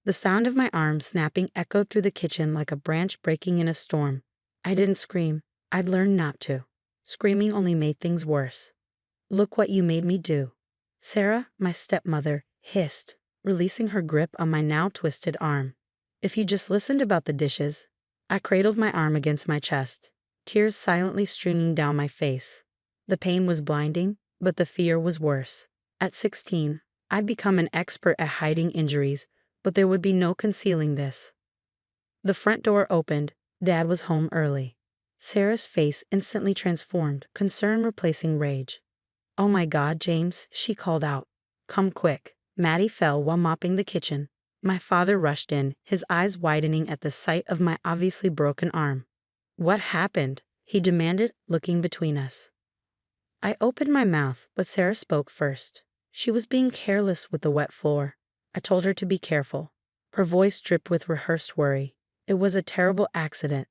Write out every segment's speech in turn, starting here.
The sound of my arm snapping echoed through the kitchen like a branch breaking in a storm. I didn't scream. I'd learned not to. Screaming only made things worse. "Look what you made me do," Sarah, my stepmother, hissed, releasing her grip on my now twisted arm. "If you just listened about the dishes." I cradled my arm against my chest, tears silently streaming down my face. The pain was blinding, but the fear was worse. At 16, I'd become an expert at hiding injuries, but there would be no concealing this. The front door opened. Dad was home early. Sarah's face instantly transformed, concern replacing rage. "Oh my God, James," she called out. "Come quick." Maddie fell while mopping the kitchen. My father rushed in, his eyes widening at the sight of my obviously broken arm. "What happened?" he demanded, looking between us. I opened my mouth, but Sarah spoke first. She was being careless with the wet floor. I told her to be careful. Her voice dripped with rehearsed worry. "It was a terrible accident."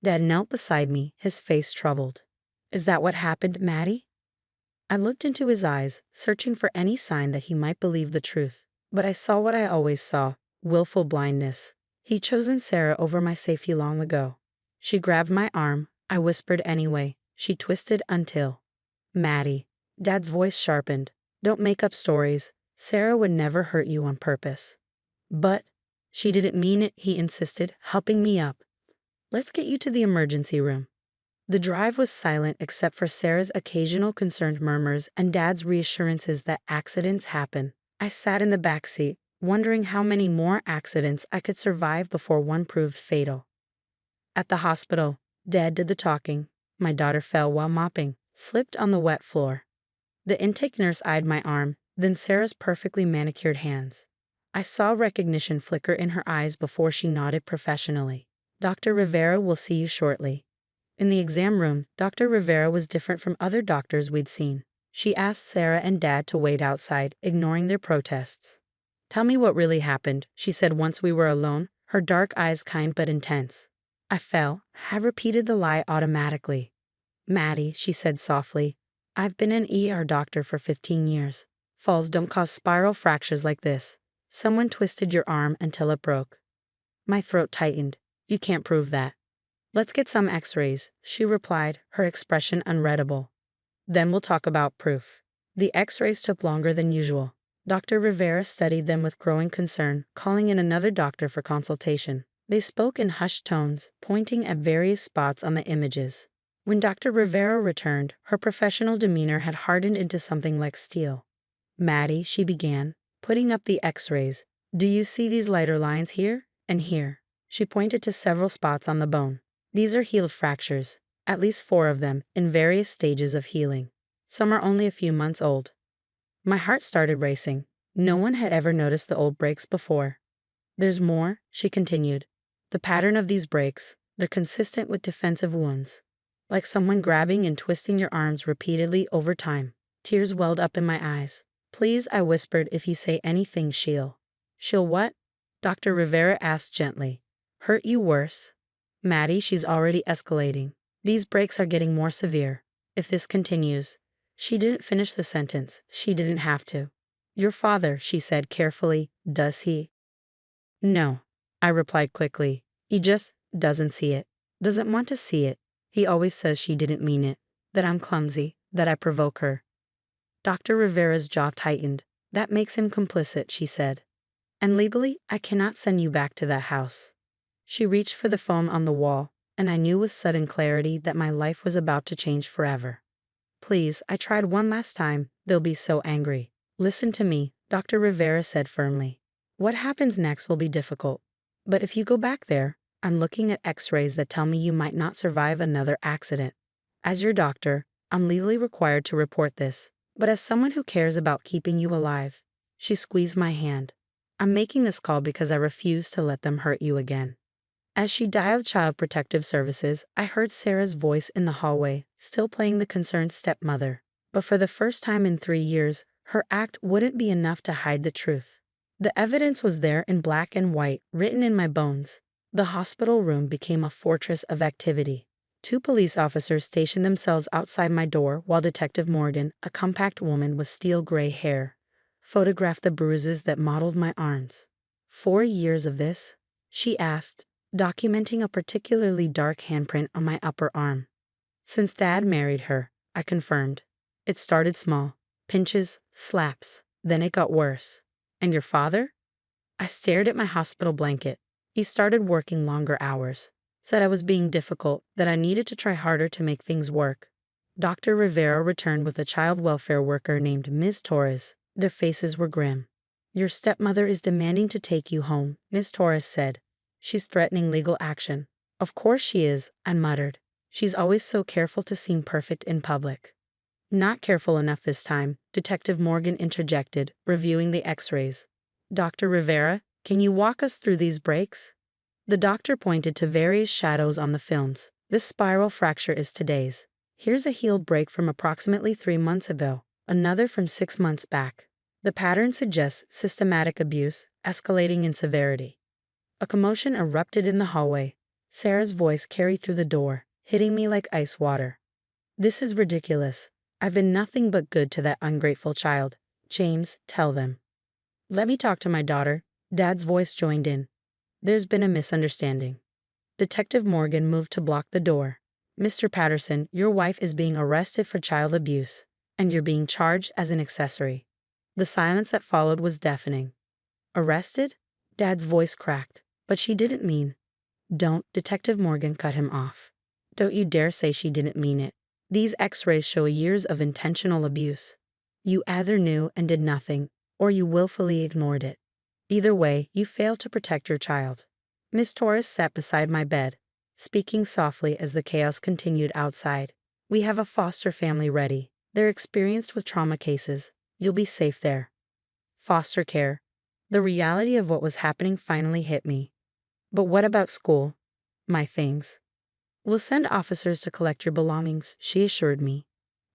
Dad knelt beside me, his face troubled. "Is that what happened, Maddie?" I looked into his eyes, searching for any sign that he might believe the truth. But I saw what I always saw, willful blindness. He'd chosen Sarah over my safety long ago. She grabbed my arm. I whispered anyway. She twisted until... "Maddie." Dad's voice sharpened. "Don't make up stories. Sarah would never hurt you on purpose." "But..." "She didn't mean it," he insisted, helping me up. "Let's get you to the emergency room." The drive was silent except for Sarah's occasional concerned murmurs and Dad's reassurances that accidents happen. I sat in the back seat, wondering how many more accidents I could survive before one proved fatal. At the hospital, Dad did the talking. My daughter fell while mopping, slipped on the wet floor. The intake nurse eyed my arm, then Sarah's perfectly manicured hands. I saw recognition flicker in her eyes before she nodded professionally. "Dr. Rivera will see you shortly." In the exam room, Dr. Rivera was different from other doctors we'd seen. She asked Sarah and Dad to wait outside, ignoring their protests. "Tell me what really happened," she said once we were alone, her dark eyes kind but intense. I fell. I repeated the lie automatically. "Maddie," she said softly, "I've been an ER doctor for 15 years. Falls don't cause spiral fractures like this. Someone twisted your arm until it broke." My throat tightened. "You can't prove that." "Let's get some x-rays," she replied, her expression unreadable. "Then we'll talk about proof." The x-rays took longer than usual. Dr. Rivera studied them with growing concern, calling in another doctor for consultation. They spoke in hushed tones, pointing at various spots on the images. When Dr. Rivera returned, her professional demeanor had hardened into something like steel. "Maddie," she began, putting up the x-rays. "Do you see these lighter lines here and here?" She pointed to several spots on the bone. "These are healed fractures, at least 4 of them, in various stages of healing. Some are only a few months old." My heart started racing. No one had ever noticed the old breaks before. "There's more," she continued. "The pattern of these breaks, they're consistent with defensive wounds. Like someone grabbing and twisting your arms repeatedly over time." Tears welled up in my eyes. "Please," I whispered, "if you say anything, she'll..." "She'll what?" Dr. Rivera asked gently. "Hurt you worse." "Maddie, she's already escalating. These breaks are getting more severe. If this continues..." She didn't finish the sentence. She didn't have to. "Your father," she said carefully, "does he..." "No," I replied quickly. "He just doesn't see it. Doesn't want to see it. He always says she didn't mean it. That I'm clumsy. That I provoke her." Dr. Rivera's jaw tightened. "That makes him complicit," she said. "And legally, I cannot send you back to that house." She reached for the phone on the wall, and I knew with sudden clarity that my life was about to change forever. "Please," I tried one last time. "They'll be so angry." "Listen to me," Dr. Rivera said firmly. "What happens next will be difficult. But if you go back there, I'm looking at x-rays that tell me you might not survive another accident. As your doctor, I'm legally required to report this. But as someone who cares about keeping you alive..." She squeezed my hand. "I'm making this call because I refuse to let them hurt you again." As she dialed Child Protective Services, I heard Sarah's voice in the hallway, still playing the concerned stepmother. But for the first time in 3 years, her act wouldn't be enough to hide the truth. The evidence was there in black and white, written in my bones. The hospital room became a fortress of activity. 2 police officers stationed themselves outside my door while Detective Morgan, a compact woman with steel gray hair, photographed the bruises that mottled my arms. 4 years of this? She asked, documenting a particularly dark handprint on my upper arm. Since Dad married her, I confirmed. It started small. Pinches, slaps. Then it got worse. And your father? I stared at my hospital blanket. He started working longer hours. Said I was being difficult, that I needed to try harder to make things work. Dr. Rivera returned with a child welfare worker named Ms. Torres. Their faces were grim. Your stepmother is demanding to take you home, Ms. Torres said. She's threatening legal action. Of course she is, I muttered. She's always so careful to seem perfect in public. Not careful enough this time, Detective Morgan interjected, reviewing the x-rays. Dr. Rivera, can you walk us through these breaks? The doctor pointed to various shadows on the films. This spiral fracture is today's. Here's a healed break from approximately 3 months ago, another from 6 months back. The pattern suggests systematic abuse, escalating in severity. A commotion erupted in the hallway. Sarah's voice carried through the door, hitting me like ice water. This is ridiculous. I've been nothing but good to that ungrateful child. James, tell them. Let me talk to my daughter. Dad's voice joined in. There's been a misunderstanding. Detective Morgan moved to block the door. Mr. Patterson, your wife is being arrested for child abuse, and you're being charged as an accessory. The silence that followed was deafening. Arrested? Dad's voice cracked. But she didn't mean. Don't, Detective Morgan cut him off. Don't you dare say she didn't mean it. These x-rays show years of intentional abuse. You either knew and did nothing, or you willfully ignored it. Either way, you failed to protect your child. Miss Torres sat beside my bed, speaking softly as the chaos continued outside. We have a foster family ready. They're experienced with trauma cases. You'll be safe there. Foster care. The reality of what was happening finally hit me. But what about school? My things. We'll send officers to collect your belongings, she assured me.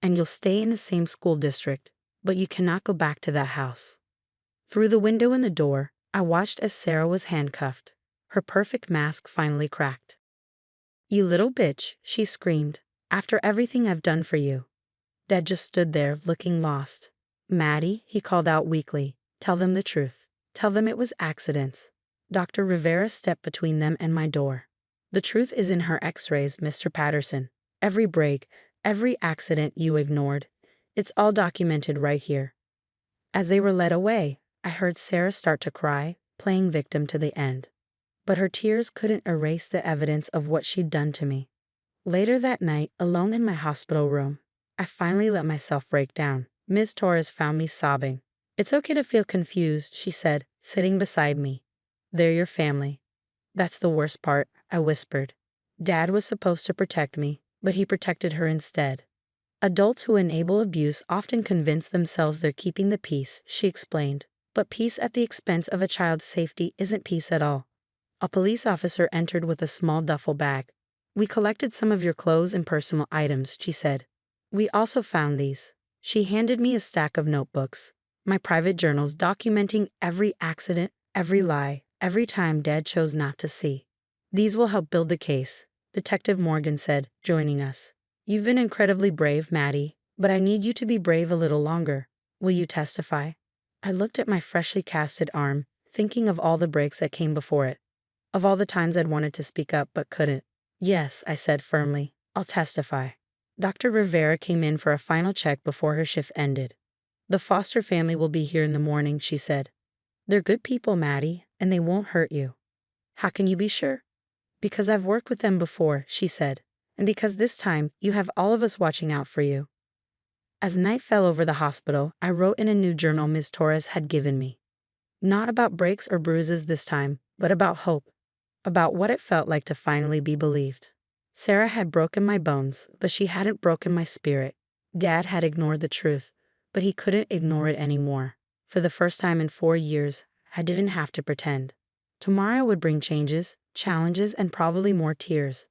And you'll stay in the same school district, but you cannot go back to that house. Through the window in the door, I watched as Sarah was handcuffed. Her perfect mask finally cracked. You little bitch, she screamed. After everything I've done for you. Dad just stood there, looking lost. Maddie, he called out weakly. Tell them the truth. Tell them it was accidents. Dr. Rivera stepped between them and my door. The truth is in her x-rays, Mr. Patterson. Every break, every accident you ignored. It's all documented right here. As they were led away, I heard Sarah start to cry, playing victim to the end. But her tears couldn't erase the evidence of what she'd done to me. Later that night, alone in my hospital room, I finally let myself break down. Ms. Torres found me sobbing. It's okay to feel confused, she said, sitting beside me. They're your family. That's the worst part, I whispered. Dad was supposed to protect me, but he protected her instead. Adults who enable abuse often convince themselves they're keeping the peace, she explained. But peace at the expense of a child's safety isn't peace at all. A police officer entered with a small duffel bag. We collected some of your clothes and personal items, she said. We also found these. She handed me a stack of notebooks, my private journals documenting every accident, every lie, every time Dad chose not to see. These will help build the case, Detective Morgan said, joining us. You've been incredibly brave, Maddie, but I need you to be brave a little longer. Will you testify? I looked at my freshly casted arm, thinking of all the breaks that came before it. Of all the times I'd wanted to speak up but couldn't. Yes, I said firmly. I'll testify. Dr. Rivera came in for a final check before her shift ended. The foster family will be here in the morning, she said. They're good people, Maddie, and they won't hurt you. How can you be sure? Because I've worked with them before, she said, and because this time you have all of us watching out for you. As night fell over the hospital, I wrote in a new journal Ms. Torres had given me. Not about breaks or bruises this time, but about hope. About what it felt like to finally be believed. Sarah had broken my bones, but she hadn't broken my spirit. Dad had ignored the truth, but he couldn't ignore it anymore. For the first time in 4 years, I didn't have to pretend. Tomorrow would bring changes, challenges, and probably more tears.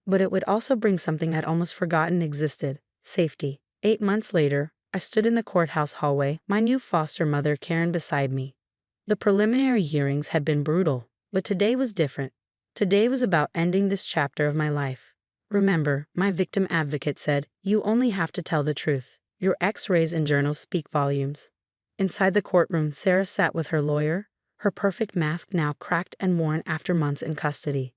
But it would also bring something I'd almost forgotten existed: safety. 8 months later, I stood in the courthouse hallway, my new foster mother Karen beside me. The preliminary hearings had been brutal, but today was different. Today was about ending this chapter of my life. Remember, my victim advocate said, you only have to tell the truth. Your x-rays and journals speak volumes. Inside the courtroom, Sarah sat with her lawyer, her perfect mask now cracked and worn after months in custody.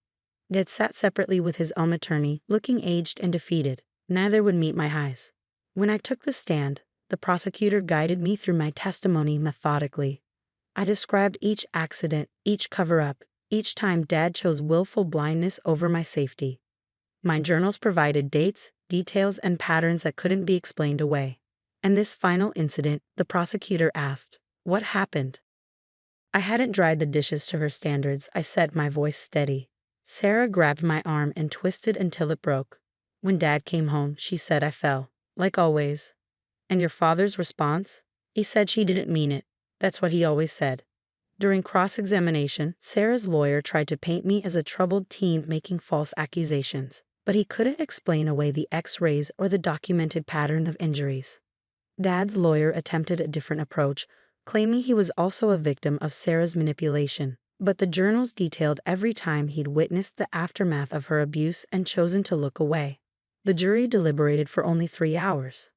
Dad sat separately with his own attorney, looking aged and defeated. Neither would meet my eyes. When I took the stand, the prosecutor guided me through my testimony methodically. I described each accident, each cover-up, each time Dad chose willful blindness over my safety. My journals provided dates, details, and patterns that couldn't be explained away. And this final incident, the prosecutor asked, "What happened?" I hadn't dried the dishes to her standards, I said, my voice steady. Sarah grabbed my arm and twisted until it broke. When Dad came home, she said I fell, like always. And your father's response? He said she didn't mean it. That's what he always said. During cross-examination, Sarah's lawyer tried to paint me as a troubled teen making false accusations, but he couldn't explain away the X-rays or the documented pattern of injuries. Dad's lawyer attempted a different approach, claiming he was also a victim of Sarah's manipulation, but the journals detailed every time he'd witnessed the aftermath of her abuse and chosen to look away. The jury deliberated for only 3 hours.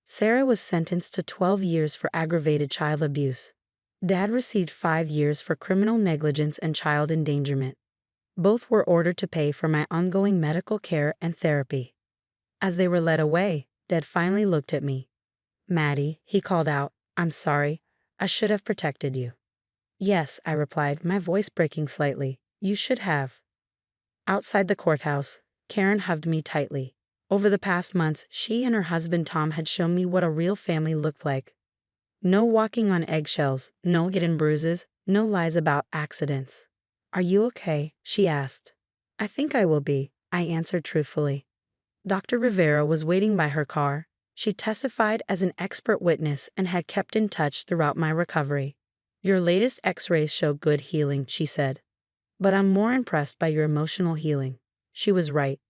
Sarah was sentenced to 12 years for aggravated child abuse. Dad received 5 years for criminal negligence and child endangerment. Both were ordered to pay for my ongoing medical care and therapy. As they were led away, Dad finally looked at me. "Maddie," he called out, "I'm sorry. I should have protected you." "Yes," I replied, my voice breaking slightly. "You should have." Outside the courthouse, Karen hugged me tightly. Over the past months, she and her husband Tom had shown me what a real family looked like. No walking on eggshells, no hidden bruises, no lies about accidents. "Are you okay?" she asked. "I think I will be," I answered truthfully. Dr. Rivera was waiting by her car. She testified as an expert witness and had kept in touch throughout my recovery. "Your latest X-rays show good healing," she said. "But I'm more impressed by your emotional healing." She was right.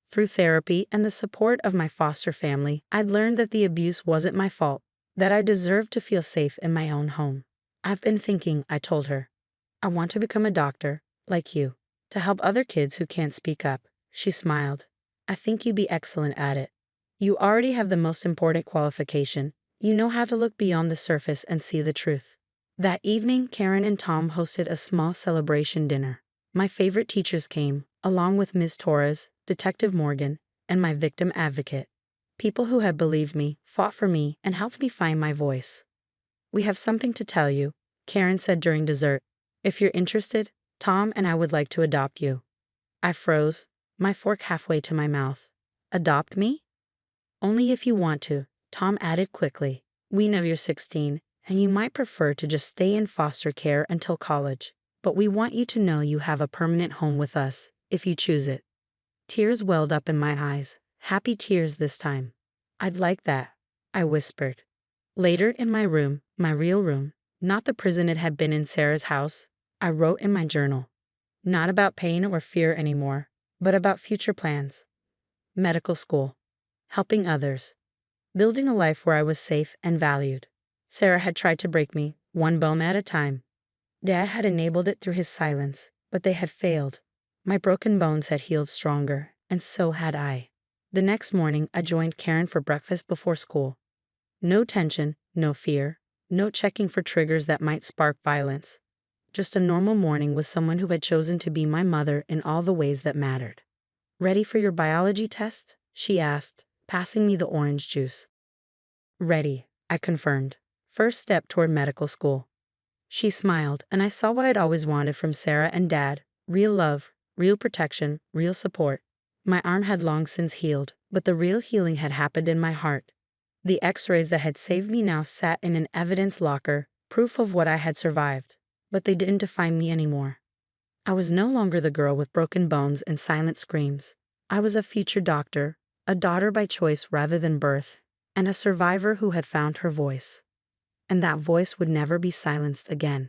Through therapy and the support of my foster family, I'd learned that the abuse wasn't my fault, that I deserved to feel safe in my own home. "I've been thinking," I told her. "I want to become a doctor, like you, to help other kids who can't speak up." She smiled. "I think you'd be excellent at it. You already have the most important qualification. You know how to look beyond the surface and see the truth." That evening, Karen and Tom hosted a small celebration dinner. My favorite teachers came, along with Ms. Torres, Detective Morgan, and my victim advocate. People who had believed me, fought for me, and helped me find my voice. "We have something to tell you," Karen said during dessert. "If you're interested, Tom and I would like to adopt you." I froze, my fork halfway to my mouth. "Adopt me?" "Only if you want to," Tom added quickly. "We know you're 16, and you might prefer to just stay in foster care until college. But we want you to know you have a permanent home with us, if you choose it." Tears welled up in my eyes, happy tears this time. "I'd like that," I whispered. Later in my room, my real room, not the prison it had been in Sarah's house, I wrote in my journal. Not about pain or fear anymore, but about future plans. Medical school. Helping others. Building a life where I was safe and valued. Sarah had tried to break me, one bone at a time. Dad had enabled it through his silence, but they had failed. My broken bones had healed stronger, and so had I. The next morning, I joined Karen for breakfast before school. No tension, no fear, no checking for triggers that might spark violence. Just a normal morning with someone who had chosen to be my mother in all the ways that mattered. "Ready for your biology test?" she asked, passing me the orange juice. "Ready," I confirmed. First step toward medical school. She smiled, and I saw what I'd always wanted from Sarah and Dad: real love, real protection, real support. My arm had long since healed, but the real healing had happened in my heart. The X-rays that had saved me now sat in an evidence locker, proof of what I had survived. But they didn't define me anymore. I was no longer the girl with broken bones and silent screams. I was a future doctor, a daughter by choice rather than birth, and a survivor who had found her voice. And that voice would never be silenced again.